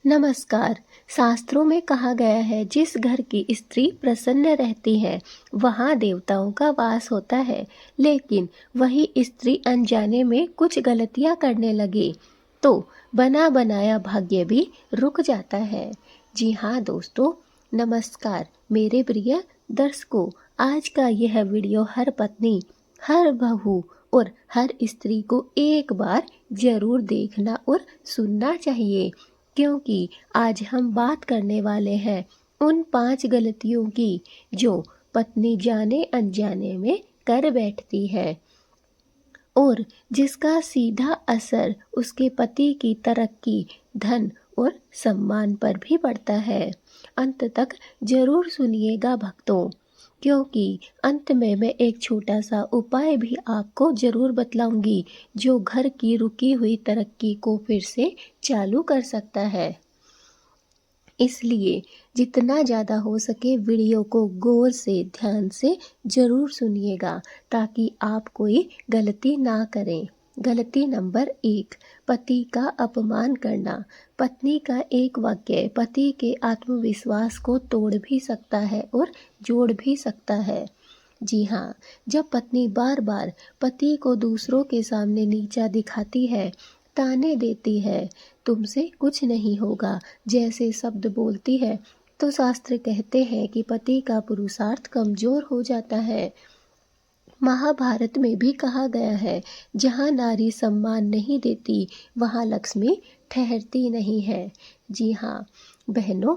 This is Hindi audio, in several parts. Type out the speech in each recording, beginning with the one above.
नमस्कार। शास्त्रों में कहा गया है जिस घर की स्त्री प्रसन्न रहती है वहाँ देवताओं का वास होता है। लेकिन वही स्त्री अनजाने में कुछ गलतियाँ करने लगी तो बना बनाया भाग्य भी रुक जाता है। जी हाँ दोस्तों, नमस्कार मेरे प्रिय दर्शकों। आज का यह वीडियो हर पत्नी, हर बहू और हर स्त्री को एक बार जरूर देखना और सुनना चाहिए, क्योंकि आज हम बात करने वाले हैं उन 5 गलतियों की जो पत्नी जाने अनजाने में कर बैठती है और जिसका सीधा असर उसके पति की तरक्की, धन और सम्मान पर भी पड़ता है। अंत तक जरूर सुनिएगा भक्तों, क्योंकि अंत में मैं एक छोटा सा उपाय भी आपको जरूर बतलाऊंगी जो घर की रुकी हुई तरक्की को फिर से चालू कर सकता है। इसलिए जितना ज़्यादा हो सके वीडियो को गौर से, ध्यान से ज़रूर सुनिएगा ताकि आप कोई गलती ना करें। गलती नंबर 1, पति का अपमान करना। पत्नी का एक वाक्य पति के आत्मविश्वास को तोड़ भी सकता है और जोड़ भी सकता है। जी हाँ, जब पत्नी बार बार पति को दूसरों के सामने नीचा दिखाती है, ताने देती है, तुमसे कुछ नहीं होगा जैसे शब्द बोलती है, तो शास्त्र कहते हैं कि पति का पुरुषार्थ कमजोर हो जाता है। महाभारत में भी कहा गया है, जहाँ नारी सम्मान नहीं देती वहाँ लक्ष्मी ठहरती नहीं है। जी हाँ बहनों,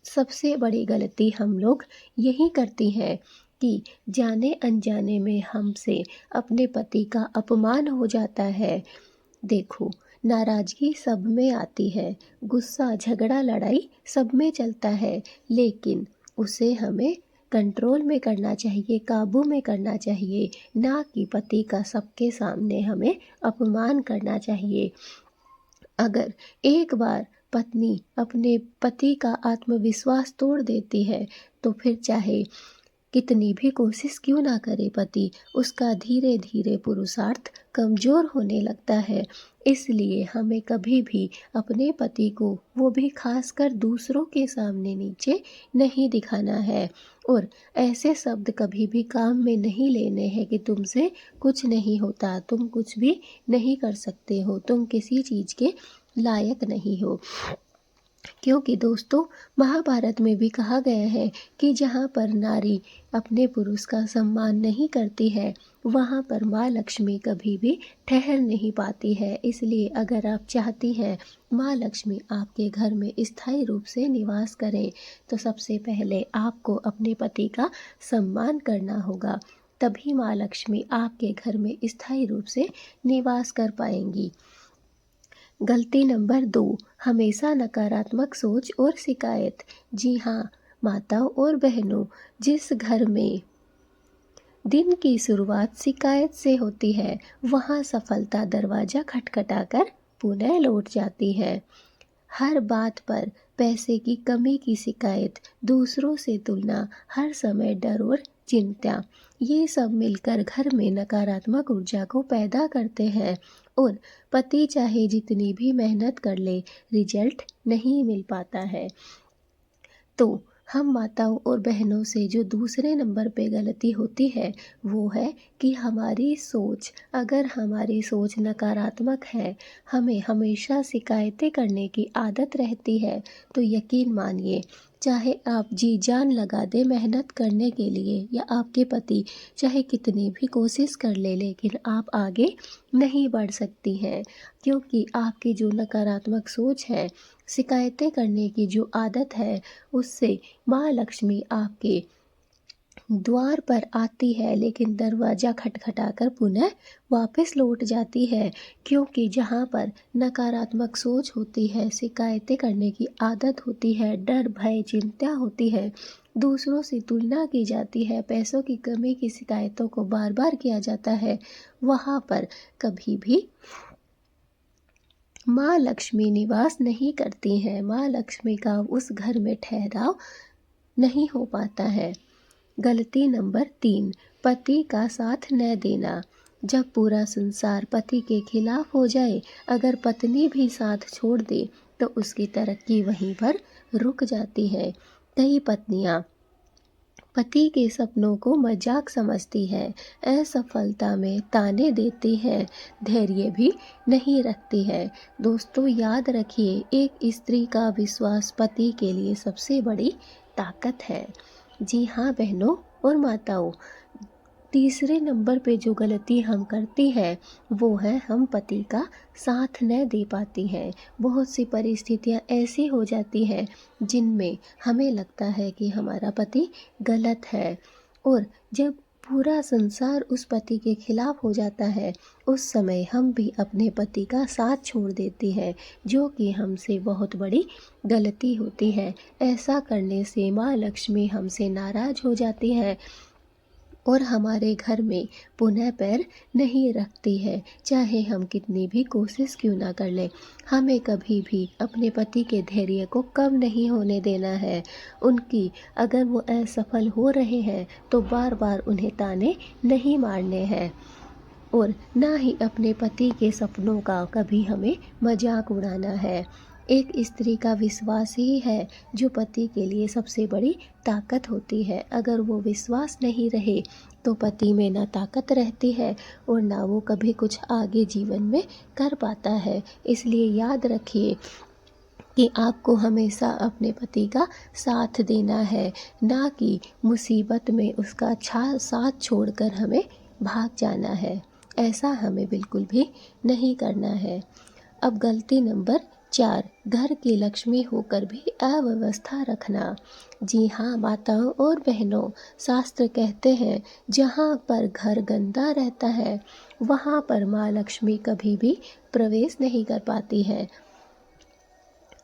सबसे बड़ी गलती हम लोग यही करती हैं कि जाने अनजाने में हमसे अपने पति का अपमान हो जाता है। देखो, नाराजगी सब में आती है, गुस्सा, झगड़ा, लड़ाई सब में चलता है, लेकिन उसे हमें कंट्रोल में करना चाहिए, काबू में करना चाहिए, ना कि पति का सबके सामने हमें अपमान करना चाहिए। अगर एक बार पत्नी अपने पति का आत्मविश्वास तोड़ देती है तो फिर चाहे कितनी भी कोशिश क्यों ना करे पति, उसका धीरे धीरे पुरुषार्थ कमजोर होने लगता है। इसलिए हमें कभी भी अपने पति को, वो भी खासकर दूसरों के सामने, नीचे नहीं दिखाना है और ऐसे शब्द कभी भी काम में नहीं लेने हैं कि तुमसे कुछ नहीं होता, तुम कुछ भी नहीं कर सकते हो, तुम किसी चीज़ के लायक नहीं हो। क्योंकि दोस्तों, महाभारत में भी कहा गया है कि जहाँ पर नारी अपने पुरुष का सम्मान नहीं करती है वहाँ पर माँ लक्ष्मी कभी भी ठहर नहीं पाती है। इसलिए अगर आप चाहती हैं माँ लक्ष्मी आपके घर में स्थायी रूप से निवास करें तो सबसे पहले आपको अपने पति का सम्मान करना होगा, तभी माँ लक्ष्मी आपके घर में स्थायी रूप से निवास कर पाएंगी। गलती नंबर 2, हमेशा नकारात्मक सोच और शिकायत। जी हाँ माताओं और बहनों, जिस घर में दिन की शुरुआत शिकायत से होती है वहाँ सफलता दरवाजा खटखटाकर पुनः लौट जाती है। हर बात पर पैसे की कमी की शिकायत, दूसरों से तुलना, हर समय डर और चिंता, ये सब मिलकर घर में नकारात्मक ऊर्जा को पैदा करते हैं और पति चाहे जितनी भी मेहनत कर ले, रिजल्ट नहीं मिल पाता है। तो हम माताओं और बहनों से जो दूसरे नंबर पे गलती होती है वो है कि हमारी सोच, अगर हमारी सोच नकारात्मक है, हमें हमेशा शिकायतें करने की आदत रहती है, तो यकीन मानिए चाहे आप जी जान लगा दें मेहनत करने के लिए या आपके पति चाहे कितनी भी कोशिश कर ले, लेकिन आप आगे नहीं बढ़ सकती हैं, क्योंकि आपकी जो नकारात्मक सोच है, शिकायतें करने की जो आदत है, उससे माँ लक्ष्मी आपके द्वार पर आती है लेकिन दरवाज़ा खटखटाकर पुनः वापस लौट जाती है। क्योंकि जहाँ पर नकारात्मक सोच होती है, शिकायतें करने की आदत होती है, डर, भय, चिंता होती है, दूसरों से तुलना की जाती है, पैसों की कमी की शिकायतों को बार बार किया जाता है, वहाँ पर कभी भी माँ लक्ष्मी निवास नहीं करती हैं। माँ लक्ष्मी का उस घर में ठहराव नहीं हो पाता है। गलती नंबर 3, पति का साथ न देना। जब पूरा संसार पति के खिलाफ हो जाए, अगर पत्नी भी साथ छोड़ दे तो उसकी तरक्की वहीं पर रुक जाती है। कई पत्नियां पति के सपनों को मजाक समझती है, असफलता में ताने देती है, धैर्य भी नहीं रखती है। दोस्तों याद रखिए, एक स्त्री का विश्वास पति के लिए सबसे बड़ी ताकत है। जी हाँ बहनों और माताओं, तीसरे नंबर पे जो गलती हम करती हैं वो है हम पति का साथ न दे पाती हैं। बहुत सी परिस्थितियां ऐसी हो जाती हैं जिनमें हमें लगता है कि हमारा पति गलत है, और जब पूरा संसार उस पति के खिलाफ हो जाता है उस समय हम भी अपने पति का साथ छोड़ देती हैं, जो कि हमसे बहुत बड़ी गलती होती है। ऐसा करने से माँ लक्ष्मी हमसे नाराज हो जाती है और हमारे घर में पुनः पैर नहीं रखती है, चाहे हम कितनी भी कोशिश क्यों ना कर लें। हमें कभी भी अपने पति के धैर्य को कम नहीं होने देना है। उनकी अगर वो असफल हो रहे हैं तो बार बार उन्हें ताने नहीं मारने हैं, और ना ही अपने पति के सपनों का कभी हमें मजाक उड़ाना है। एक स्त्री का विश्वास ही है जो पति के लिए सबसे बड़ी ताकत होती है। अगर वो विश्वास नहीं रहे तो पति में ना ताकत रहती है और ना वो कभी कुछ आगे जीवन में कर पाता है। इसलिए याद रखिए कि आपको हमेशा अपने पति का साथ देना है, ना कि मुसीबत में उसका साथ छोड़कर हमें भाग जाना है। ऐसा हमें बिल्कुल भी नहीं करना है। अब गलती नंबर 4, घर की लक्ष्मी होकर भी अव्यवस्था रखना। जी हाँ माताओं और बहनों, शास्त्र कहते हैं जहाँ पर घर गंदा रहता है वहाँ पर माँ लक्ष्मी कभी भी प्रवेश नहीं कर पाती है।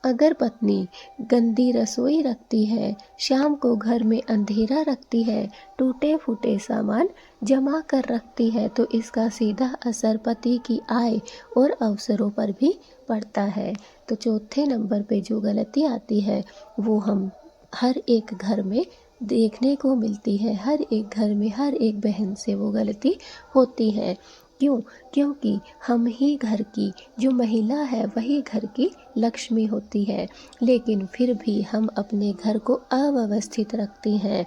अगर पत्नी गंदी रसोई रखती है, शाम को घर में अंधेरा रखती है, टूटे फूटे सामान जमा कर रखती है, तो इसका सीधा असर पति की आय और अवसरों पर भी पड़ता है। तो चौथे नंबर पे जो गलती आती है वो हम हर एक घर में देखने को मिलती है। हर एक घर में हर एक बहन से वो गलती होती है। क्यों? क्योंकि हम ही घर की जो महिला है वही घर की लक्ष्मी होती है, लेकिन फिर भी हम अपने घर को अव्यवस्थित रखते हैं।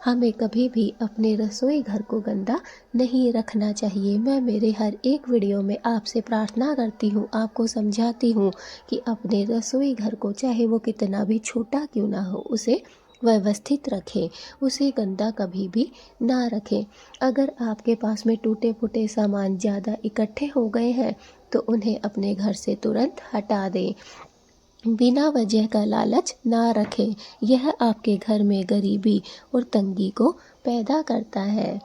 हमें कभी भी अपने रसोई घर को गंदा नहीं रखना चाहिए। मैं मेरे हर एक वीडियो में आपसे प्रार्थना करती हूँ, आपको समझाती हूँ कि अपने रसोई घर को चाहे वो कितना भी छोटा क्यों ना हो उसे व्यवस्थित रखें, उसे गंदा कभी भी ना रखें। अगर आपके पास में टूटे फूटे सामान ज़्यादा इकट्ठे हो गए हैं तो उन्हें अपने घर से तुरंत हटा दें। बिना वजह का लालच ना रखें, यह आपके घर में गरीबी और तंगी को पैदा करता है।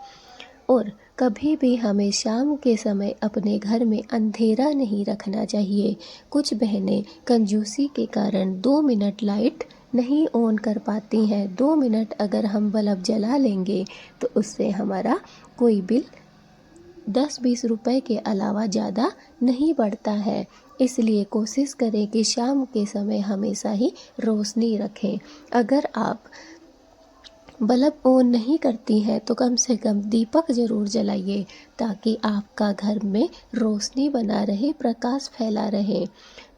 और कभी भी हमें शाम के समय अपने घर में अंधेरा नहीं रखना चाहिए। कुछ बहनें कंजूसी के कारण 2 मिनट लाइट नहीं ऑन कर पाती हैं। 2 मिनट अगर हम बल्ब जला लेंगे तो उससे हमारा कोई बिल 10-20 रुपए के अलावा ज़्यादा नहीं बढ़ता है। इसलिए कोशिश करें कि शाम के समय हमेशा ही रोशनी रखें। अगर आप बल्ब ऑन नहीं करती हैं तो कम से कम दीपक ज़रूर जलाइए, ताकि आपका घर में रोशनी बना रहे, प्रकाश फैला रहे।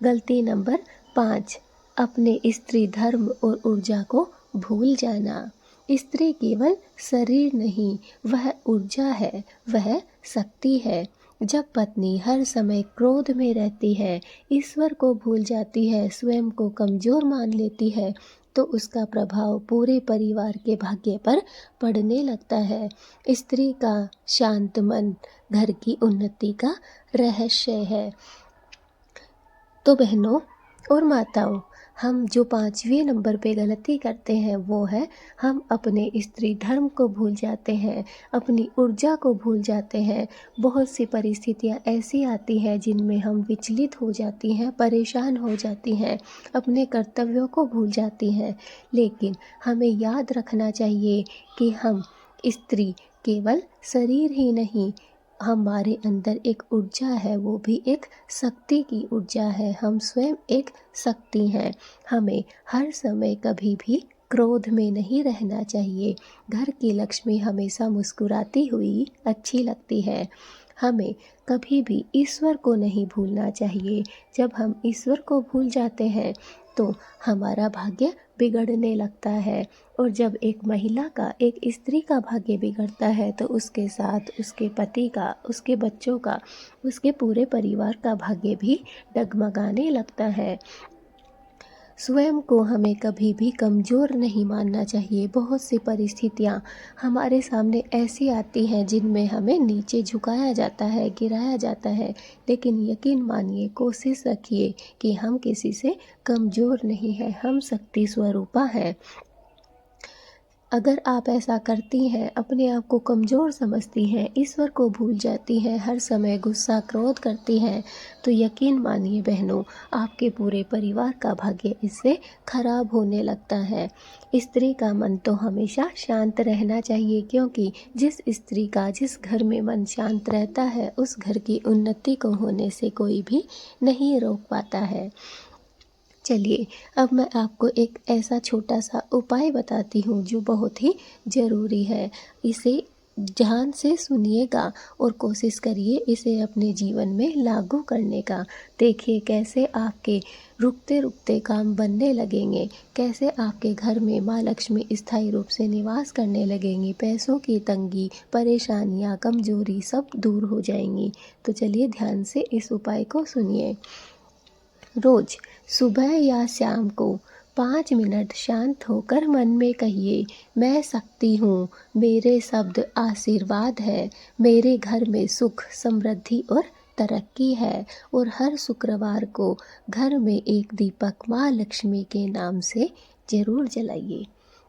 गलती नंबर 5, अपने स्त्री धर्म और ऊर्जा को भूल जाना। स्त्री केवल शरीर नहीं, वह ऊर्जा है, वह शक्ति है। जब पत्नी हर समय क्रोध में रहती है, ईश्वर को भूल जाती है, स्वयं को कमज़ोर मान लेती है, तो उसका प्रभाव पूरे परिवार के भाग्य पर पड़ने लगता है। स्त्री का शांत मन घर की उन्नति का रहस्य है। तो बहनों और माताओं, हम जो 5वें नंबर पे गलती करते हैं वो है हम अपने स्त्री धर्म को भूल जाते हैं, अपनी ऊर्जा को भूल जाते हैं। बहुत सी परिस्थितियाँ ऐसी आती हैं जिनमें हम विचलित हो जाती हैं, परेशान हो जाती हैं, अपने कर्तव्यों को भूल जाती हैं। लेकिन हमें याद रखना चाहिए कि हम स्त्री केवल शरीर ही नहीं, हमारे अंदर एक ऊर्जा है, वो भी एक शक्ति की ऊर्जा है। हम स्वयं एक शक्ति हैं। हमें हर समय कभी भी क्रोध में नहीं रहना चाहिए। घर की लक्ष्मी हमेशा मुस्कुराती हुई अच्छी लगती है। हमें कभी भी ईश्वर को नहीं भूलना चाहिए। जब हम ईश्वर को भूल जाते हैं तो हमारा भाग्य बिगड़ने लगता है, और जब एक महिला का, एक स्त्री का भाग्य बिगड़ता है तो उसके साथ उसके पति का, उसके बच्चों का, उसके पूरे परिवार का भाग्य भी डगमगाने लगता है। स्वयं को हमें कभी भी कमज़ोर नहीं मानना चाहिए। बहुत सी परिस्थितियाँ हमारे सामने ऐसी आती हैं जिनमें हमें नीचे झुकाया जाता है, गिराया जाता है, लेकिन यकीन मानिए, कोशिश रखिए कि हम किसी से कमज़ोर नहीं हैं, हम शक्ति स्वरूपा हैं। अगर आप ऐसा करती हैं, अपने आप को कमज़ोर समझती हैं, ईश्वर को भूल जाती हैं, हर समय गुस्सा क्रोध करती हैं, तो यकीन मानिए बहनों, आपके पूरे परिवार का भाग्य इससे खराब होने लगता है। स्त्री का मन तो हमेशा शांत रहना चाहिए, क्योंकि जिस स्त्री का, जिस घर में मन शांत रहता है, उस घर की उन्नति को होने से कोई भी नहीं रोक पाता है। चलिए, अब मैं आपको एक ऐसा छोटा सा उपाय बताती हूँ जो बहुत ही ज़रूरी है। इसे ध्यान से सुनिएगा और कोशिश करिए इसे अपने जीवन में लागू करने का। देखिए कैसे आपके रुकते रुकते काम बनने लगेंगे, कैसे आपके घर में माँ लक्ष्मी स्थायी रूप से निवास करने लगेंगी, पैसों की तंगी, परेशानियाँ, कमजोरी सब दूर हो जाएंगी। तो चलिए ध्यान से इस उपाय को सुनिए। रोज सुबह या शाम को 5 मिनट शांत होकर मन में कहिए, मैं शक्ति हूँ, मेरे शब्द आशीर्वाद है, मेरे घर में सुख, समृद्धि और तरक्की है। और हर शुक्रवार को घर में एक दीपक माँ लक्ष्मी के नाम से जरूर जलाइए।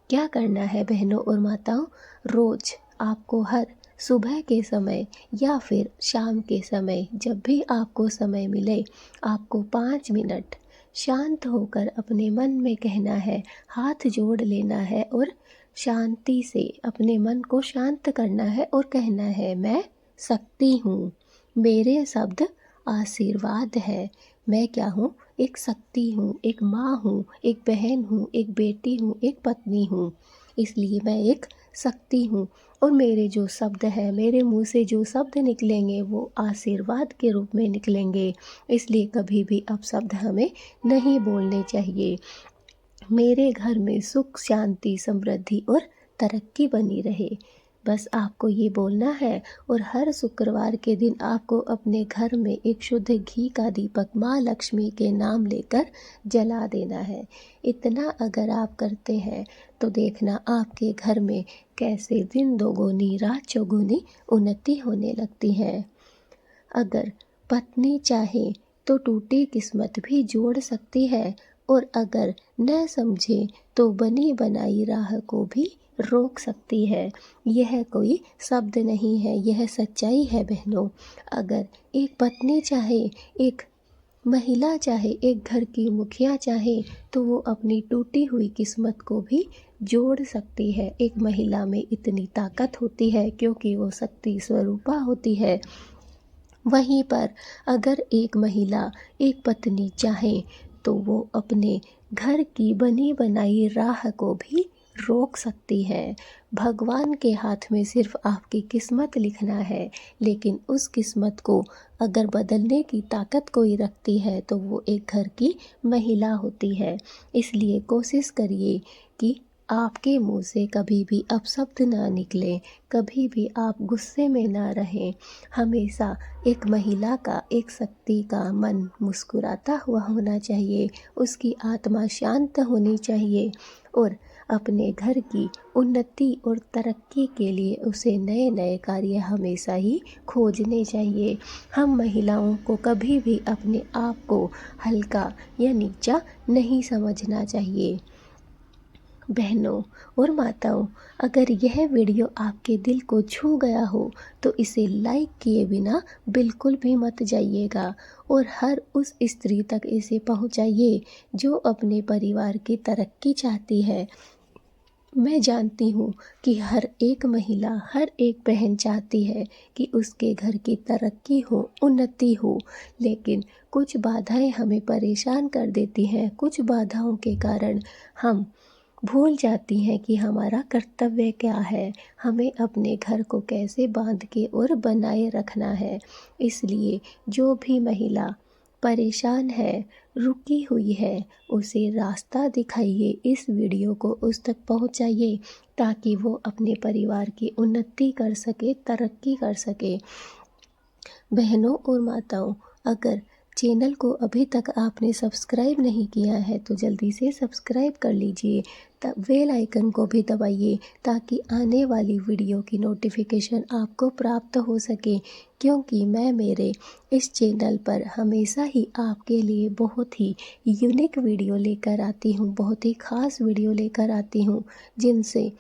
क्या करना है बहनों और माताओं, रोज आपको हर सुबह के समय या फिर शाम के समय, जब भी आपको समय मिले, आपको 5 मिनट शांत होकर अपने मन में कहना है, हाथ जोड़ लेना है और शांति से अपने मन को शांत करना है और कहना है, मैं शक्ति हूँ, मेरे शब्द आशीर्वाद है। मैं क्या हूँ? एक शक्ति हूँ, एक माँ हूँ, एक बहन हूँ, एक बेटी हूँ, एक पत्नी हूँ। इसलिए मैं एक शक्ति हूँ, और मेरे जो शब्द हैं, मेरे मुंह से जो शब्द निकलेंगे वो आशीर्वाद के रूप में निकलेंगे। इसलिए कभी भी अपशब्द हमें नहीं बोलने चाहिए। मेरे घर में सुख, शांति, समृद्धि और तरक्की बनी रहे, बस आपको ये बोलना है। और हर शुक्रवार के दिन आपको अपने घर में एक शुद्ध घी का दीपक माँ लक्ष्मी के नाम लेकर जला देना है। इतना अगर आप करते हैं तो देखना आपके घर में कैसे दिन दोगुनी रात चौगुनी उन्नति होने लगती है। अगर पत्नी चाहे तो टूटी किस्मत भी जोड़ सकती है, और अगर न समझे तो बनी बनाई राह को भी रोक सकती है। यह कोई शब्द नहीं है, यह सच्चाई है बहनों। अगर एक पत्नी चाहे, एक महिला चाहे, एक घर की मुखिया चाहे, तो वो अपनी टूटी हुई किस्मत को भी जोड़ सकती है। एक महिला में इतनी ताकत होती है क्योंकि वो शक्ति स्वरूपा होती है। वहीं पर अगर एक महिला, एक पत्नी चाहे तो वो अपने घर की बनी बनाई राह को भी रोक सकती है। भगवान के हाथ में सिर्फ आपकी किस्मत लिखना है, लेकिन उस किस्मत को अगर बदलने की ताकत कोई रखती है तो वो एक घर की महिला होती है। इसलिए कोशिश करिए कि आपके मुंह से कभी भी अपशब्द ना निकले, कभी भी आप गुस्से में ना रहें। हमेशा एक महिला का, एक शक्ति का मन मुस्कुराता हुआ होना चाहिए, उसकी आत्मा शांत होनी चाहिए, और अपने घर की उन्नति और तरक्की के लिए उसे नए नए कार्य हमेशा ही खोजने चाहिए। हम महिलाओं को कभी भी अपने आप को हल्का या नीचा नहीं समझना चाहिए। बहनों और माताओं, अगर यह वीडियो आपके दिल को छू गया हो तो इसे लाइक किए बिना बिल्कुल भी मत जाइएगा, और हर उस स्त्री तक इसे पहुंचाइए जो अपने परिवार की तरक्की चाहती है। मैं जानती हूँ कि हर एक महिला, हर एक बहन चाहती है कि उसके घर की तरक्की हो, उन्नति हो, लेकिन कुछ बाधाएं हमें परेशान कर देती हैं। कुछ बाधाओं के कारण हम भूल जाती हैं कि हमारा कर्तव्य क्या है, हमें अपने घर को कैसे बांध के और बनाए रखना है। इसलिए जो भी महिला परेशान है, रुकी हुई है, उसे रास्ता दिखाइए, इस वीडियो को उस तक पहुंचाइए ताकि वो अपने परिवार की उन्नति कर सके, तरक्की कर सके। बहनों और माताओं, अगर चैनल को अभी तक आपने सब्सक्राइब नहीं किया है तो जल्दी से सब्सक्राइब कर लीजिए, बेल आइकन को भी दबाइए ताकि आने वाली वीडियो की नोटिफिकेशन आपको प्राप्त हो सके, क्योंकि मैं मेरे इस चैनल पर हमेशा ही आपके लिए बहुत ही यूनिक वीडियो लेकर आती हूँ, बहुत ही ख़ास वीडियो लेकर आती हूँ, जिनसे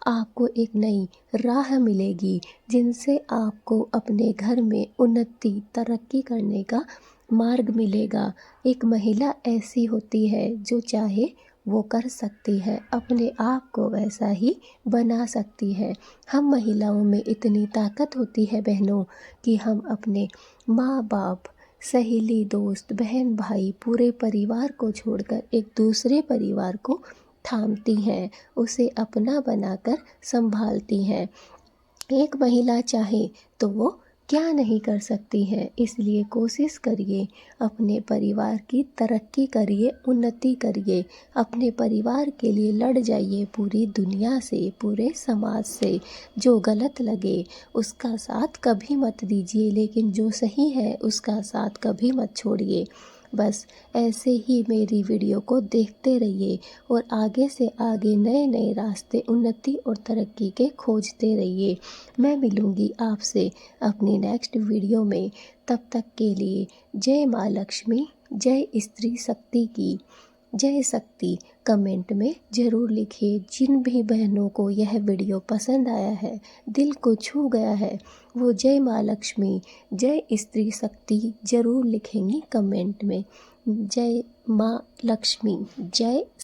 आपको एक नई राह मिलेगी, जिनसे आपको अपने घर में उन्नति, तरक्की करने का मार्ग मिलेगा। एक महिला ऐसी होती है जो चाहे वो कर सकती है, अपने आप को वैसा ही बना सकती है। हम महिलाओं में इतनी ताकत होती है बहनों कि हम अपने माँ बाप, सहेली, दोस्त, बहन, भाई, पूरे परिवार को छोड़कर एक दूसरे परिवार को थामती हैं, उसे अपना बनाकर संभालती हैं। एक महिला चाहे तो वो क्या नहीं कर सकती है। इसलिए कोशिश करिए, अपने परिवार की तरक्की करिए, उन्नति करिए, अपने परिवार के लिए लड़ जाइए पूरी दुनिया से, पूरे समाज से। जो गलत लगे उसका साथ कभी मत दीजिए, लेकिन जो सही है उसका साथ कभी मत छोड़िए। बस ऐसे ही मेरी वीडियो को देखते रहिए और आगे से आगे नए नए रास्ते उन्नति और तरक्की के खोजते रहिए। मैं मिलूँगी आपसे अपनी नेक्स्ट वीडियो में। तब तक के लिए जय माँ लक्ष्मी, जय स्त्री शक्ति की जय शक्ति। कमेंट में ज़रूर लिखिए। जिन भी बहनों को यह वीडियो पसंद आया है, दिल को छू गया है, वो जय माँ लक्ष्मी, जय स्त्री शक्ति ज़रूर लिखेंगी कमेंट में। जय माँ लक्ष्मी, जय